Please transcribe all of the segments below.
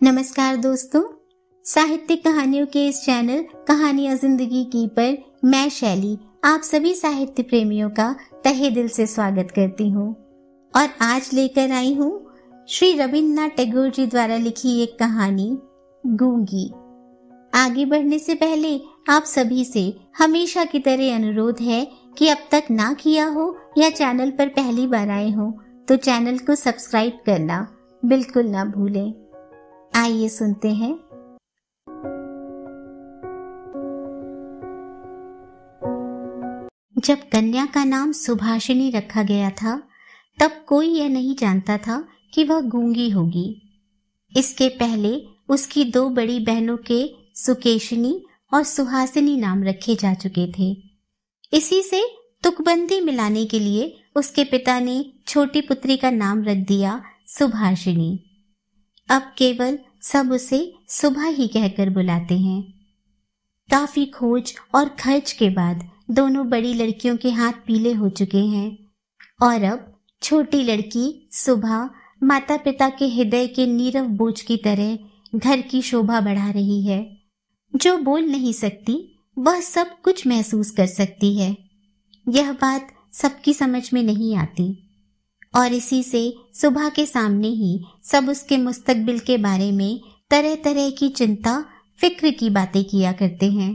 नमस्कार दोस्तों, साहित्यिक कहानियों के इस चैनल कहानियां जिंदगी की पर मैं शैली आप सभी साहित्य प्रेमियों का तहे दिल से स्वागत करती हूँ और आज लेकर आई हूँ श्री रविन्द्रनाथ टैगोर जी द्वारा लिखी एक कहानी गूंगी। आगे बढ़ने से पहले आप सभी से हमेशा की तरह अनुरोध है कि अब तक ना किया हो या चैनल पर पहली बार आए हो तो चैनल को सब्सक्राइब करना बिल्कुल ना भूलें। आइए सुनते हैं। जब कन्या का नाम सुभाषिनी रखा गया था तब कोई यह नहीं जानता था कि वह गूंगी होगी। इसके पहले उसकी दो बड़ी बहनों के सुकेशिनी और सुहासिनी नाम रखे जा चुके थे। इसी से तुकबंदी मिलाने के लिए उसके पिता ने छोटी पुत्री का नाम रख दिया सुभाषिनी। अब केवल सब उसे सुबह ही कहकर बुलाते हैं। काफी खोज और खर्च के बाद दोनों बड़ी लड़कियों के हाथ पीले हो चुके हैं और अब छोटी लड़की सुबह माता पिता के हृदय के नीरव बोझ की तरह घर की शोभा बढ़ा रही है। जो बोल नहीं सकती वह सब कुछ महसूस कर सकती है। यह बात सबकी समझ में नहीं आती और इसी से सुबह के सामने ही सब उसके मुस्तकबिल के बारे में तरह तरह की चिंता फिक्र की बातें किया करते हैं।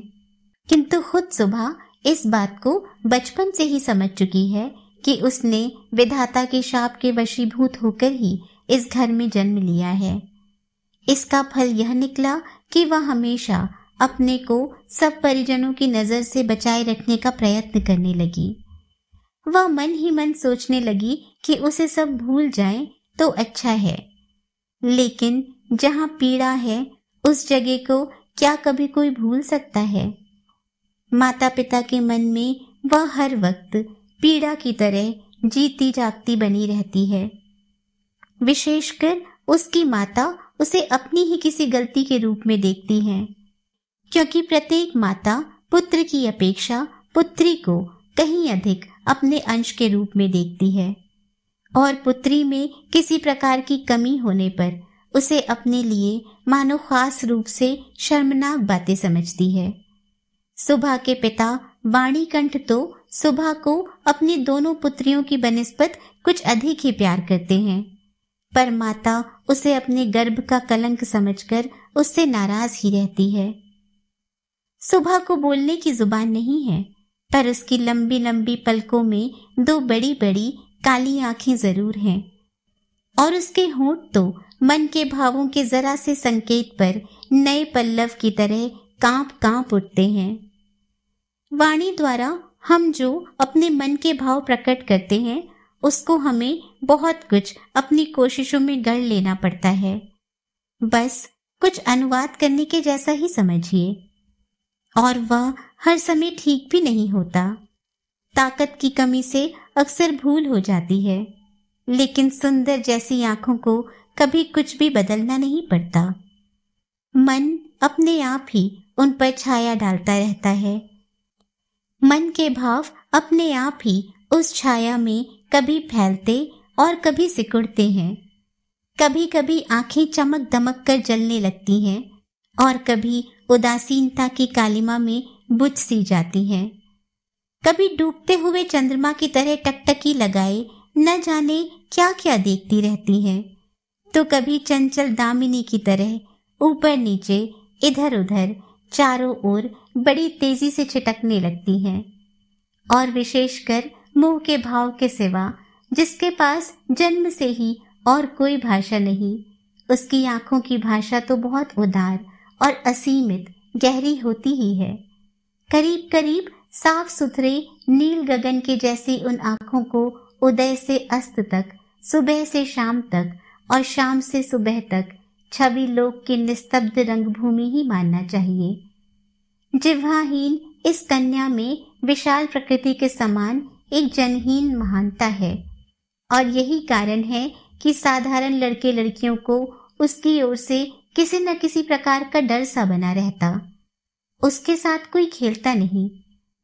किंतु खुद सुबह इस बात को बचपन से ही समझ चुकी है कि उसने विधाता के शाप के वशीभूत होकर ही इस घर में जन्म लिया है। इसका फल यह निकला कि वह हमेशा अपने को सब परिजनों की नजर से बचाए रखने का प्रयत्न करने लगी। वह मन ही मन सोचने लगी कि उसे सब भूल जाए तो अच्छा है, लेकिन जहाँ पीड़ा है उस जगह को क्या कभी कोई भूल सकता है। माता पिता के मन में वह हर वक्त पीड़ा की तरह जीती जागती बनी रहती है। विशेषकर उसकी माता उसे अपनी ही किसी गलती के रूप में देखती हैं, क्योंकि प्रत्येक माता पुत्र की अपेक्षा पुत्री को कहीं अधिक अपने अंश के रूप में देखती है और पुत्री में किसी प्रकार की कमी होने पर उसे अपने लिए मानो खास रूप से शर्मनाक बातें समझती है। सुभा के पिता वाणीकंठ तो सुभा को अपनी दोनों पुत्रियों की बनिस्बत कुछ अधिक ही प्यार करते हैं, पर माता उसे अपने गर्भ का कलंक समझकर उससे नाराज ही रहती है। सुभा को बोलने की जुबान नहीं है, पर उसकी लंबी लंबी पलकों में दो बड़ी बड़ी काली आंखें जरूर हैं और उसके होंठ तो मन के भावों के जरा से संकेत पर नए पल्लव की तरह कांप कांप उठते हैं। वाणी द्वारा हम जो अपने मन के भाव प्रकट करते हैं उसको हमें बहुत कुछ अपनी कोशिशों में गढ़ लेना पड़ता है। बस कुछ अनुवाद करने के जैसा ही समझिए, और वह हर समय ठीक भी नहीं होता। ताकत की कमी से अक्सर भूल हो जाती है, लेकिन सुंदर जैसी आंखों को कभी कुछ भी बदलना नहीं पड़ता। मन अपने आप ही उन पर छाया डालता रहता है। मन के भाव अपने आप ही उस छाया में कभी फैलते और कभी सिकुड़ते हैं। कभी कभी आंखें चमक दमक कर जलने लगती हैं और कभी उदासीनता की कालिमा में बुझ सी जाती हैं। कभी डूबते हुए चंद्रमा की तरह टकटकी लगाए न जाने क्या क्या देखती रहती हैं, तो कभी चंचल दामिनी की तरह ऊपर नीचे इधर उधर चारों ओर बड़ी तेजी से छिटकने लगती हैं। और विशेषकर मुंह के भाव के सिवा जिसके पास जन्म से ही और कोई भाषा नहीं, उसकी आंखों की भाषा तो बहुत उदार और असीमित गहरी होती ही है। करीब करीब साफ सुथरे नील गगन के जैसी उन आंखों को उदय से अस्त तक, सुबह से शाम तक और शाम से सुबह तक छवि लोक की निस्तब्ध रंगभूमि ही मानना चाहिए। जिह्वाहीन इस कन्या में विशाल प्रकृति के समान एक जनहीन महानता है और यही कारण है कि साधारण लड़के लड़कियों को उसकी ओर से किसी न किसी प्रकार का डर सा बना रहता। उसके साथ कोई खेलता नहीं।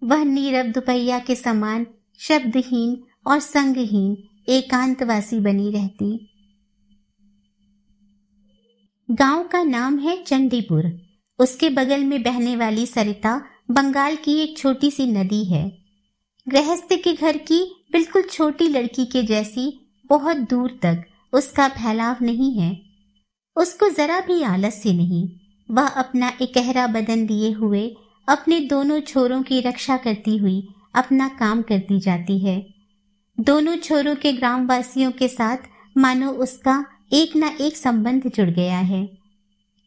वह नीरव दुपहिया के समान शब्दहीन और संगहीन एकांतवासी बनी रहती। गांव का नाम है चंडीपुर। उसके बगल में बहने वाली सरिता बंगाल की एक छोटी सी नदी है। गृहस्थ के घर की बिल्कुल छोटी लड़की के जैसी बहुत दूर तक उसका फैलाव नहीं है। उसको जरा भी आलस्य नहीं। वह अपना इकहरा बदन लिए हुए अपने दोनों छोरों की रक्षा करती हुई अपना काम करती जाती है। दोनों छोरों के ग्रामवासियों के साथ मानो उसका एक न एक संबंध जुड़ गया है।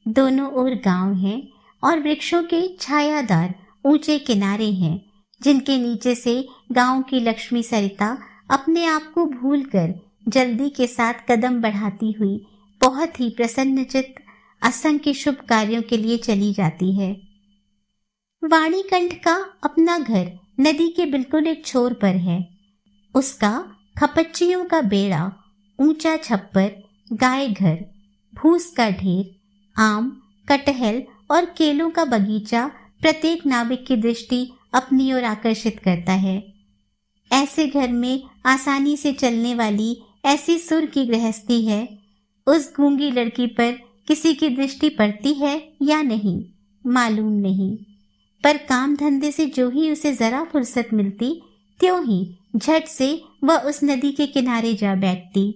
दोनों ओर गांव है और वृक्षों के छायादार ऊंचे किनारे हैं, जिनके नीचे से गांव की लक्ष्मी सरिता अपने आप को भूलकर जल्दी के साथ कदम बढ़ाती हुई बहुत ही प्रसन्नचित्त असंख्य शुभ कार्यों के लिए चली जाती है। वाणीकंठ का अपना घर नदी के बिल्कुल एक छोर पर है। उसका खपच्चियों का बेड़ा, ऊंचा छप्पर, गाय घर, भूस का ढेर, आम, कटहल और केलों का बगीचा प्रत्येक नाविक की दृष्टि अपनी ओर आकर्षित करता है। ऐसे घर में आसानी से चलने वाली ऐसी सुर की गृहस्थी है। उस गूंगी लड़की पर किसी की दृष्टि पड़ती है या नहीं मालूम नहीं, पर काम धंधे से जो ही उसे जरा फुर्सत मिलती त्यों ही झट से वह उस नदी के किनारे जा बैठती।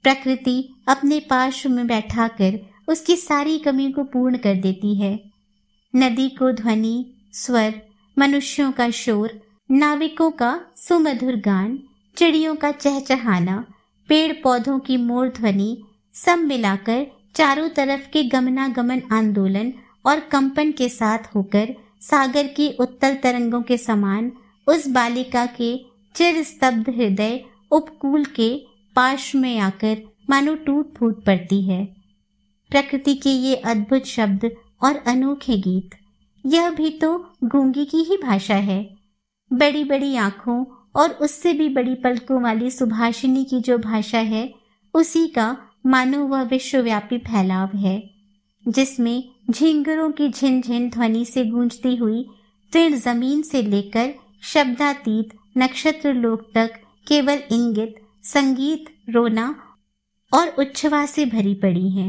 प्रकृति अपने पार्श्व में बैठाकर उसकी सारी कमी को पूर्ण कर देती है। नदी को ध्वनि, स्वर, मनुष्यों का शोर, नाविकों का सुमधुर गान, चिड़ियों का चहचहाना, पेड़ पौधों की मोर ध्वनि सब मिलाकर चारों तरफ के गमनागमन आंदोलन और कंपन के साथ होकर सागर की उत्तल तरंगों के समान उस बालिका के चिर स्तब्ध हृदय उपकूल के पार्श्व में आकर मानो टूट फूट पड़ती है। प्रकृति के ये अद्भुत शब्द और अनोखे गीत, यह भी तो गूंगी की ही भाषा है। बड़ी बड़ी आंखों और उससे भी बड़ी पलकों वाली सुभाषिनी की जो भाषा है, उसी का मानो वह विश्वव्यापी फैलाव है, जिसमें झिंगुरों की झिनझिन ध्वनि से गूंजती हुई तृण जमीन से लेकर शब्दातीत नक्षत्र लोक तक केवल इंगित, संगीत, रोना और उच्छ्वास से भरी पड़ी है।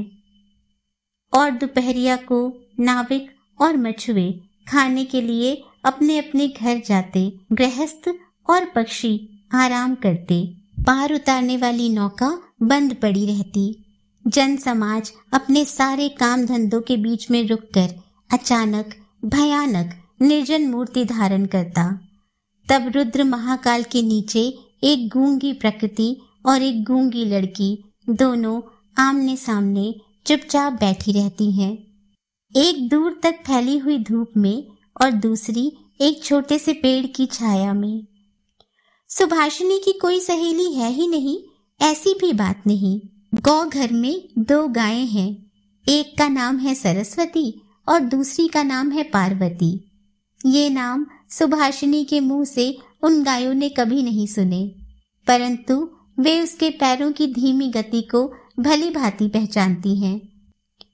और दोपहरिया को नाविक और मछुए खाने के लिए अपने अपने घर जाते, गृहस्थ और पक्षी आराम करते। पार उतारने वाली नौका बंद पड़ी रहती। जन समाज अपने सारे काम धंधों के बीच में रुककर अचानक भयानक निर्जन मूर्ति धारण करता। तब रुद्र महाकाल के नीचे एक गूंगी प्रकृति और एक गूंगी लड़की दोनों आमने सामने चुपचाप बैठी रहती हैं, एक दूर तक फैली हुई धूप में और दूसरी एक छोटे से पेड़ की छाया में। सुभाषिनी की कोई सहेली है ही नहीं, ऐसी भी बात नहीं। गौ घर में 2 गायें हैं, एक का नाम है सरस्वती और दूसरी का नाम है पार्वती। ये नाम सुभाषिनी के मुंह से उन गायों ने कभी नहीं सुने, परंतु वे उसके पैरों की धीमी गति को भली भांति पहचानती हैं।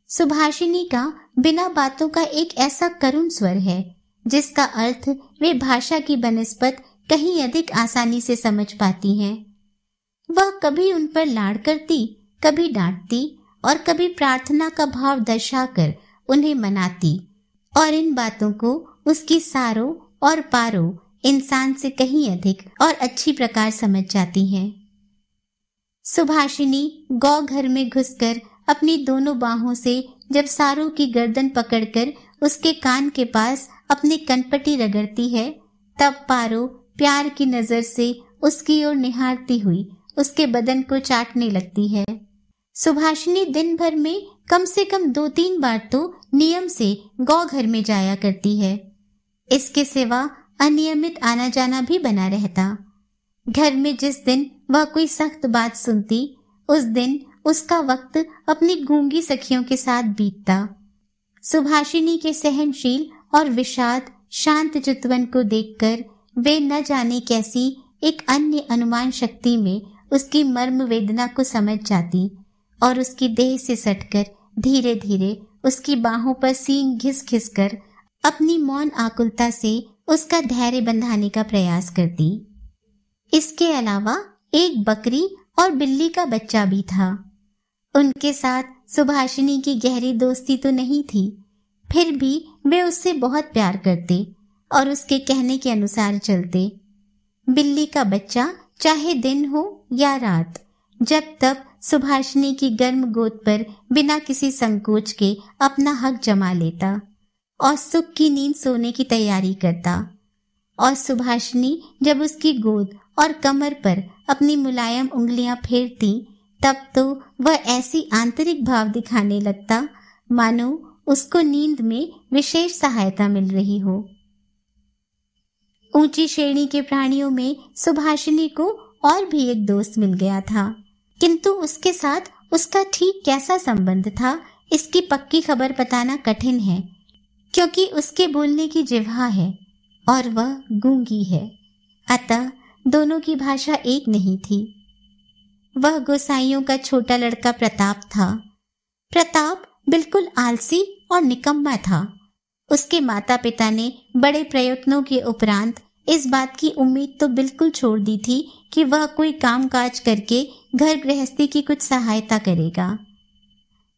सुभाषिनी का बिना बातों का एक ऐसा करुण स्वर है, जिसका अर्थ वे भाषा की बनस्पत कहीं अधिक आसानी से समझ पाती हैं। वह कभी उन पर लाड़ करती, कभी डांटती और कभी प्रार्थना का भाव दर्शाकर उन्हें मनाती, और इन बातों को उसकी सारों और पारों इंसान से कहीं अधिक और अच्छी प्रकार समझ जाती हैं। सुभाषिनी गौ घर में घुसकर अपनी दोनों बाहों से जब सारों की गर्दन पकड़कर उसके कान के पास अपनी कनपटी रगड़ती है, तब पारो प्यार की नजर से उसकी ओर निहारती हुई उसके बदन को चाटने लगती है। सुभाषिनी दिन भर में कम से कम 2-3 बार तो नियम से गौ घर में जाया करती है। इसके सिवा अनियमित आना जाना भी बना रहता। घर में जिस दिन वह कोई सख्त बात सुनती, उस दिन उसका वक्त अपनी गूंगी सखियों के साथ बीतता। सुभाषिनी के सहनशील और विषाद शांत चितवन को देखकर वे न जाने कैसी एक अन्य अनुमान शक्ति में उसकी मर्म वेदना को समझ जाती और उसकी देह से सटकर धीरे धीरे उसकी बाहों पर सींग घिस घिस कर अपनी मौन आकुलता से उसका धैर्य बंधाने का प्रयास करती। इसके अलावा एक बकरी और बिल्ली का बच्चा भी था। उनके साथ सुभाषिनी की गहरी दोस्ती तो नहीं थी, फिर भी वे उससे बहुत प्यार करते और उसके कहने के अनुसार चलते। बिल्ली का बच्चा चाहे दिन हो या रात, जब तब सुभाषिनी की गर्म गोद पर बिना किसी संकोच के अपना हक जमा लेता और सुख की नींद सोने की तैयारी करता। और सुभाषिनी जब उसकी गोद और कमर पर अपनी मुलायम उंगलियां फेरती, तब तो वह ऐसी आंतरिक भाव दिखाने लगता मानो उसको नींद में विशेष सहायता मिल रही हो। ऊंची श्रेणी के प्राणियों में सुभाषिनी को और भी एक दोस्त मिल गया था, किंतु उसके साथ उसका ठीक कैसा संबंध था इसकी पक्की खबर बताना कठिन है, क्योंकि उसके बोलने की जिह्वा है और वह गूंगी है, अतः दोनों की भाषा एक नहीं थी। वह गोसाइयों का छोटा लड़का प्रताप था। प्रताप बिल्कुल आलसी और निकम्मा था। उसके माता पिता ने बड़े प्रयत्नों के उपरांत इस बात की उम्मीद तो बिल्कुल छोड़ दी थी कि वह कोई कामकाज करके घर गृहस्थी की कुछ सहायता करेगा।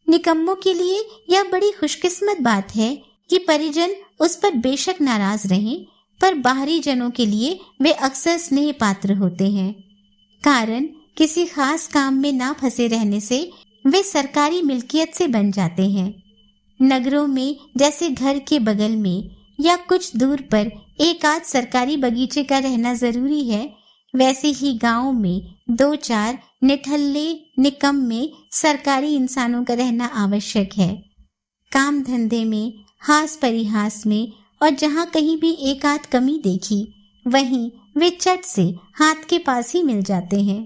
निकम्मों के लिए यह बड़ी खुशकिस्मत बात है कि परिजन उस पर बेशक नाराज रहें, पर बाहरी जनों के लिए वे अक्सर स्नेह पात्र होते हैं। कारण किसी खास काम में ना फंसे रहने से वे सरकारी मिल्कियत से बन जाते हैं। नगरों में जैसे घर के बगल में या कुछ दूर पर एक आध सरकारी बगीचे का रहना जरूरी है, वैसे ही गांव में दो चार निठल्ले निकम्मे सरकारी इंसानों का रहना आवश्यक है। काम धंधे में, हास परिहास में, और जहां कहीं भी एक आध कमी देखी, वहीं वे चट से हाथ के पास ही मिल जाते हैं।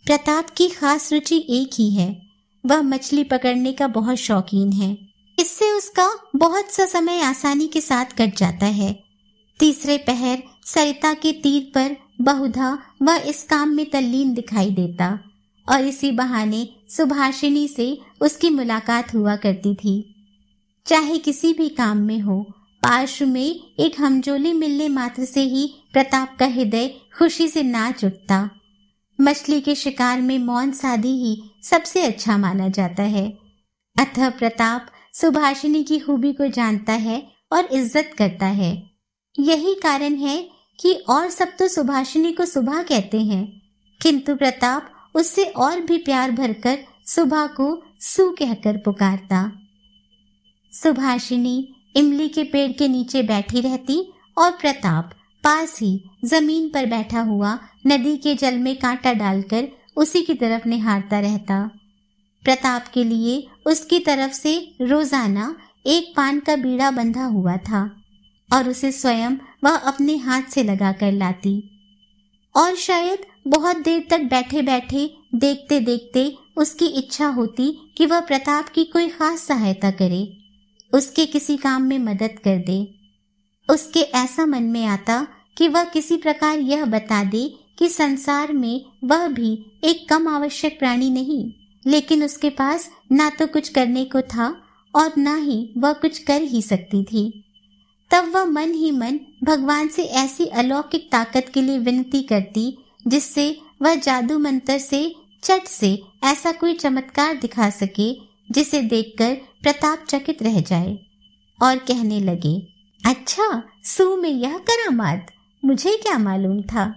प्रताप की खास रुचि एक ही है, वह मछली पकड़ने का बहुत शौकीन है। इससे उसका बहुत सा समय आसानी के साथ कट जाता है। तीसरे पहर सरिता के तीर पर बहुधा वह इस काम में तल्लीन दिखाई देता और इसी बहाने सुभाषिनी से उसकी मुलाकात हुआ करती थी। चाहे किसी भी काम में हो, पार्श्व में एक हमजोली मिलने मात्र से ही प्रताप का हृदय खुशी से नाच उठता। मछली के शिकार में मौन साधी ही सबसे अच्छा माना जाता है, अतः प्रताप सुभाषिनी की खूबी को जानता है और इज्जत करता है। यही कारण है कि और सब तो सुभाषिनी को सुभा कहते हैं, किंतु प्रताप उससे और भी प्यार भरकर सुभा को सू कहकर पुकारता। सुभाषिनी इमली के पेड़ के नीचे बैठी रहती और प्रताप पास ही जमीन पर बैठा हुआ नदी के जल में कांटा डालकर उसी की तरफ निहारता रहता। प्रताप के लिए उसकी तरफ से रोजाना एक पान का बीड़ा बंधा हुआ था और उसे स्वयं वह अपने हाथ से लगा कर लाती। और शायद बहुत देर तक बैठे बैठे देखते देखते उसकी इच्छा होती कि वह प्रताप की कोई खास सहायता करे, उसके किसी काम में मदद कर दे। उसके ऐसा मन में आता कि वह किसी प्रकार यह बता दे कि संसार में वह भी एक कम आवश्यक प्राणी नहीं, लेकिन उसके पास ना तो कुछ करने को था और ना ही वह कुछ कर ही सकती थी। तब वह मन ही मन भगवान से ऐसी अलौकिक ताकत के लिए विनती करती जिससे वह जादू मंत्र से चट से ऐसा कोई चमत्कार दिखा सके जिसे देखकर प्रताप चकित रह जाए और कहने लगे, अच्छा सू में यह करामात, मुझे क्या मालूम था।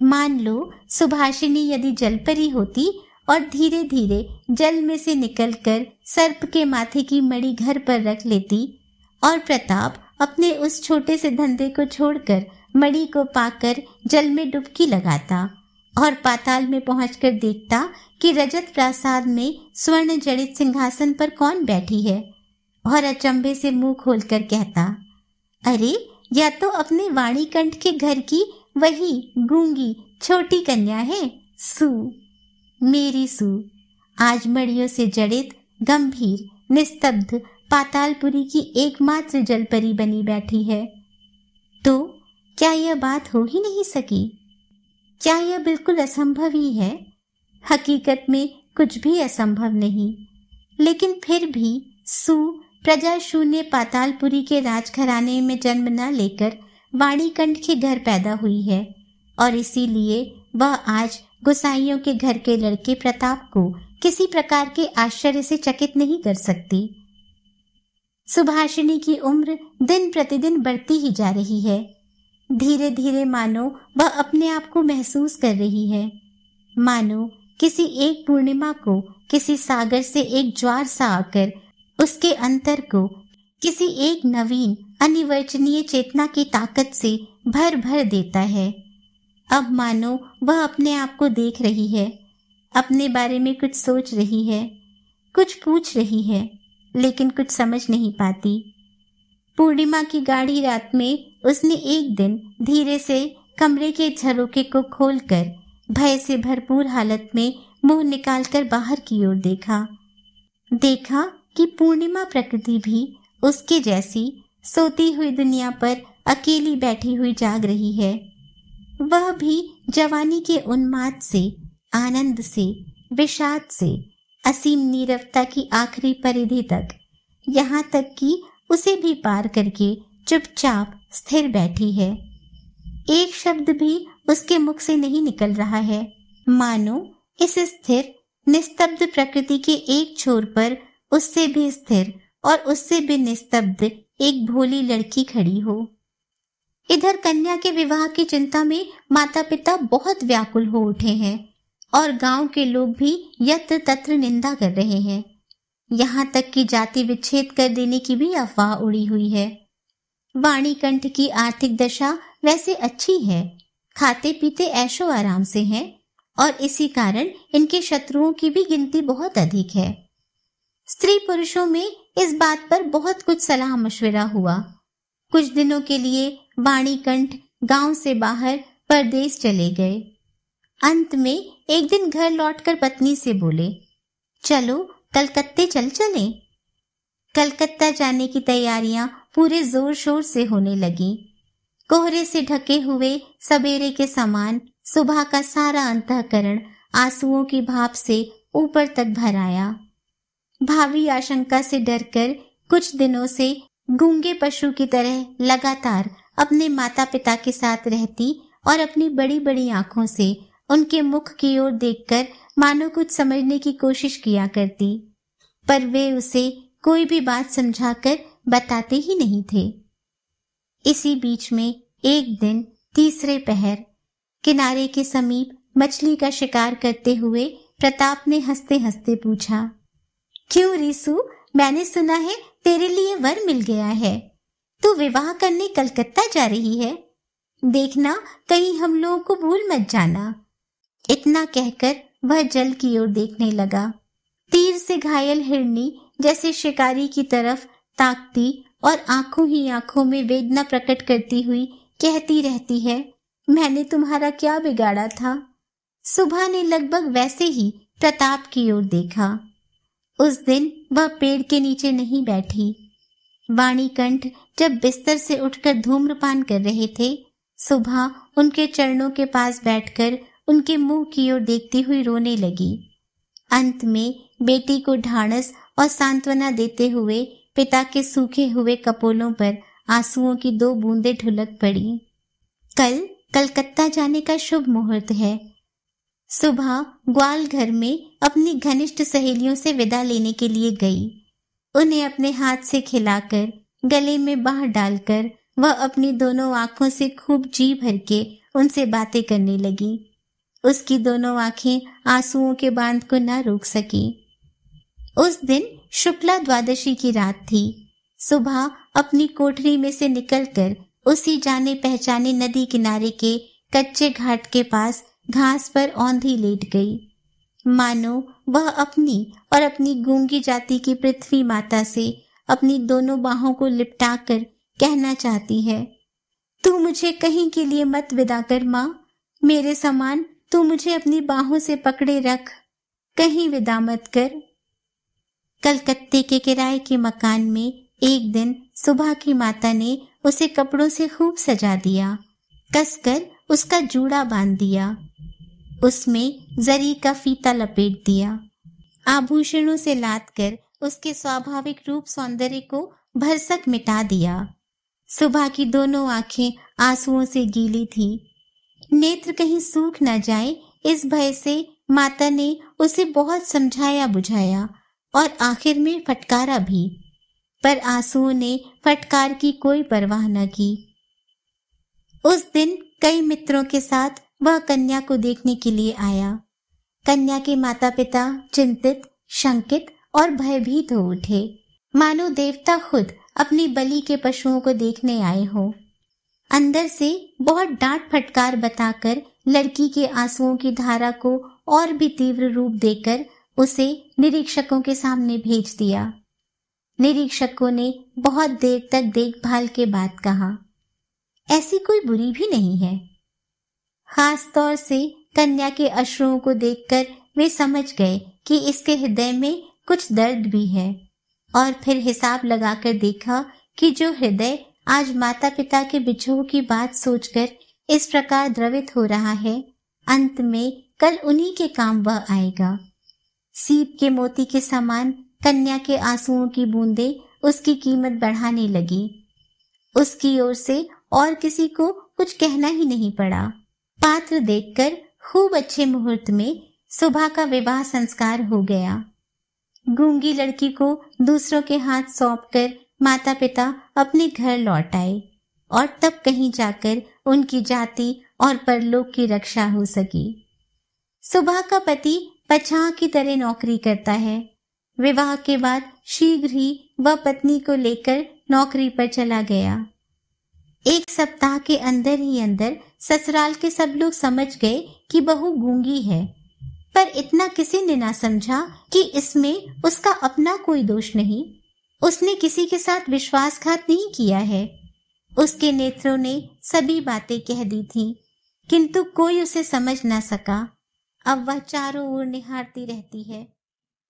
मान लो सुभाषिनी यदि जलपरी होती और धीरे धीरे जल में से निकलकर सर्प के माथे की मणि घर पर रख लेती और प्रताप अपने उस छोटे से धंधे को छोड़कर मणि को पाकर जल में डुबकी लगाता और पाताल में पहुंचकर देखता कि रजत प्रासाद में स्वर्ण जड़ित सिंहासन पर कौन बैठी है, और अचंभे से मुंह खोलकर कहता, अरे या तो अपने वाणीकंठ के घर की वही गूंगी छोटी कन्या है सू। मेरी सू आज मड़ियों से जड़ित गंभीर निस्तब्ध पातालपुरी की एकमात्र जलपरी बनी बैठी है। तो क्या यह बात हो ही नहीं सकी? क्या यह बिल्कुल असंभव ही है? हकीकत में कुछ भी असंभव नहीं, लेकिन फिर भी सू प्रजा शून्य पातालपुरी के राजघराने में जन्म न लेकर वाणीकंठ के घर पैदा हुई है और इसीलिए वह आज गोसाइयों के घर के लड़के प्रताप को किसी प्रकार के आश्चर्य से चकित नहीं कर सकती। सुभाषिनी की उम्र दिन प्रतिदिन बढ़ती ही जा रही है। धीरे धीरे मानो वह अपने आप को महसूस कर रही है, मानो किसी एक पूर्णिमा को किसी सागर से एक ज्वार सा आकर उसके अंतर को किसी एक नवीन अनिर्वचनीय चेतना की ताकत से भर भर देता है। अब मानो वह अपने आप को देख रही है, अपने बारे में कुछ सोच रही है, कुछ पूछ रही है, लेकिन कुछ समझ नहीं पाती। पूर्णिमा की गाढ़ी रात में उसने एक दिन धीरे से कमरे के झरोखे को खोलकर भय से भरपूर हालत में मुंह निकालकर बाहर की ओर देखा कि पूर्णिमा प्रकृति भी उसके जैसी सोती हुई दुनिया पर अकेली बैठी हुई जाग रही है। वह भी जवानी के उन्माद से, आनंद से, विषाद से, असीम नीरवता की आखिरी परिधि तक, यहाँ तक कि उसे भी पार करके चुपचाप स्थिर बैठी है। एक शब्द भी उसके मुख से नहीं निकल रहा है, मानो इस स्थिर निस्तब्ध प्रकृति के एक छोर पर उससे भी स्थिर और उससे भी निस्तब्ध एक भोली लड़की खड़ी हो। इधर कन्या के विवाह की चिंता में माता पिता बहुत व्याकुल हो उठे हैं और गांव के लोग भी यत्र तत्र निंदा कर रहे हैं। यहाँ तक कि जाति विच्छेद कर देने की भी अफवाह उड़ी हुई है। वाणीकंठ की आर्थिक दशा वैसे अच्छी है, खाते पीते ऐशो आराम से हैं और इसी कारण इनके शत्रुओं की भी गिनती बहुत अधिक है। स्त्री पुरुषों में इस बात पर बहुत कुछ सलाह मशविरा हुआ। कुछ दिनों के लिए वाणीकंठ गांव से बाहर परदेश चले गए। अंत में एक दिन घर लौटकर पत्नी से बोले, चलो कलकत्ते चलें। कलकत्ता जाने की तैयारियां पूरे जोर शोर से होने लगी। कोहरे से ढके हुए सवेरे के समान सुबह का सारा अंतःकरण आंसुओं की भाप से ऊपर तक भर आया। भावी आशंका से डरकर कुछ दिनों से गूंगे पशु की तरह लगातार अपने माता पिता के साथ रहती और अपनी बड़ी बड़ी आंखों से उनके मुख की ओर देखकर मानो कुछ समझने की कोशिश किया करती, पर वे उसे कोई भी बात समझाकर बताते ही नहीं थे। इसी बीच में एक दिन तीसरे पहर किनारे के समीप मछली का शिकार करते हुए प्रताप ने हंसते हंसते पूछा, क्यों रीसू, मैंने सुना है तेरे लिए वर मिल गया है, तू विवाह करने कलकत्ता जा रही है, देखना कहीं हम लोगों को भूल मत जाना। इतना कहकर वह जल की ओर देखने लगा। तीर से घायल हिरनी जैसे शिकारी की तरफ ताकती और आंखों ही आंखों में वेदना प्रकट करती हुई कहती रहती है, मैंने तुम्हारा क्या बिगाड़ा था। सुबह ने लगभग वैसे ही प्रताप की ओर देखा। उस दिन वह पेड़ के नीचे नहीं बैठी। वाणीकंठ जब बिस्तर से उठकर धूम्रपान कर रहे थे, सुबह उनके चरणों के पास बैठकर उनके मुंह की ओर देखती हुई रोने लगी। अंत में बेटी को ढाढ़स और सांत्वना देते हुए पिता के सूखे हुए कपोलों पर आंसुओं की 2 बूंदें ढुलक पड़ी। कल कलकत्ता जाने का शुभ मुहूर्त है। सुबह ग्वाल घर में अपनी घनिष्ठ सहेलियों से विदा लेने के लिए गई। उन्हें अपने हाथ से खिलाकर, गले में बाह डालकर वह अपनी दोनों आंखों से खूब जी भर के उनसे बातें करने लगी। उसकी दोनों आंखें आंसुओं के बांध को न रोक सकी। उस दिन शुक्ला द्वादशी की रात थी। सुबह अपनी कोठरी में से निकलकर उसी जाने पहचाने नदी किनारे के कच्चे घाट के पास घास पर औंधी लेट गई, मानो वह अपनी और अपनी गूंगी जाति की पृथ्वी माता से अपनी दोनों बाहों को लिपटाकर कहना चाहती है, तू मुझे कहीं के लिए मत विदा कर माँ, मेरे समान तू मुझे अपनी बाहों से पकड़े रख, कहीं विदा मत कर। कलकत्ते के किराए के मकान में एक दिन सुबह की माता ने उसे कपड़ों से खूब सजा दिया, कसकर उसका जूड़ा बांध दिया, उसमें जरी का फीता लपेट दिया, आभूषणों से लाद कर उसके स्वाभाविक रूप सौंदर्य को भरसक मिटा दिया। सुबह की दोनों आंखें आंसुओं से गीली थी। नेत्र कहीं सूख न जाए इस भय से माता ने उसे बहुत समझाया बुझाया और आखिर में फटकारा भी, पर आंसुओं ने फटकार की कोई परवाह न की। उस दिन कई मित्रों के साथ वह कन्या को देखने के लिए आया। कन्या के माता पिता चिंतित, शंकित और भयभीत हो उठे, मानो देवता खुद अपनी बलि के पशुओं को देखने आए हो। अंदर से बहुत डांट फटकार बताकर लड़की के आंसुओं की धारा को और भी तीव्र रूप देकर उसे निरीक्षकों के सामने भेज दिया। निरीक्षकों ने बहुत देर तक देखभाल के बाद कहा, ऐसी कोई बुरी भी नहीं है। खास तौर से कन्या के अश्रुओं को देखकर वे समझ गए कि इसके हृदय में कुछ दर्द भी है, और फिर हिसाब लगाकर देखा कि जो हृदय आज माता पिता के बिछोह की बात सोचकर इस प्रकार द्रवित हो रहा है, अंत में कल उन्हीं के काम वह आएगा। सीप के मोती के समान कन्या के आंसुओं की बूंदें उसकी कीमत बढ़ाने लगी। उसकी ओर से और किसी को कुछ कहना ही नहीं पड़ा। पात्र देखकर खूब अच्छे मुहूर्त में सुभा का विवाह संस्कार हो गया। गूंगी लड़की को दूसरों के हाथ सौंपकर माता पिता अपने घर लौट आए, और तब कहीं जाकर उनकी जाति और परलोक की रक्षा हो सकी। सुभा का पति पछाह की तरह नौकरी करता है। विवाह के बाद शीघ्र ही वह पत्नी को लेकर नौकरी पर चला गया। एक सप्ताह के अंदर ही अंदर ससुराल के सब लोग समझ गए कि बहू गूंगी है, पर इतना किसी ने ना समझा कि इसमें उसका अपना कोई दोष नहीं। उसने किसी के साथ विश्वासघात नहीं किया है। उसके नेत्रों ने सभी बातें कह दी थीं, किंतु कोई उसे समझ ना सका। अब वह चारों ओर निहारती रहती है।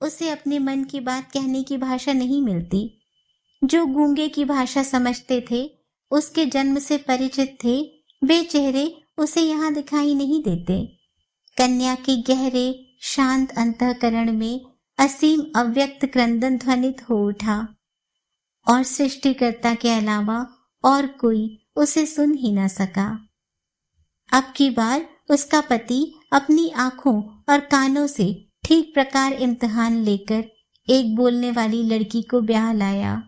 उसे अपने मन की बात कहने की भाषा नहीं मिलती। जो गूंगे की भाषा समझते थे, उसके जन्म से परिचित थे, वे चेहरे उसे यहाँ दिखाई नहीं देते। कन्या के गहरे शांत अंतःकरण में असीम अव्यक्त क्रंदन ध्वनित हो उठा, और सृष्टिकर्ता के अलावा और कोई उसे सुन ही न सका। अब की बार उसका पति अपनी आंखों और कानों से ठीक प्रकार इम्तिहान लेकर एक बोलने वाली लड़की को ब्याह लाया।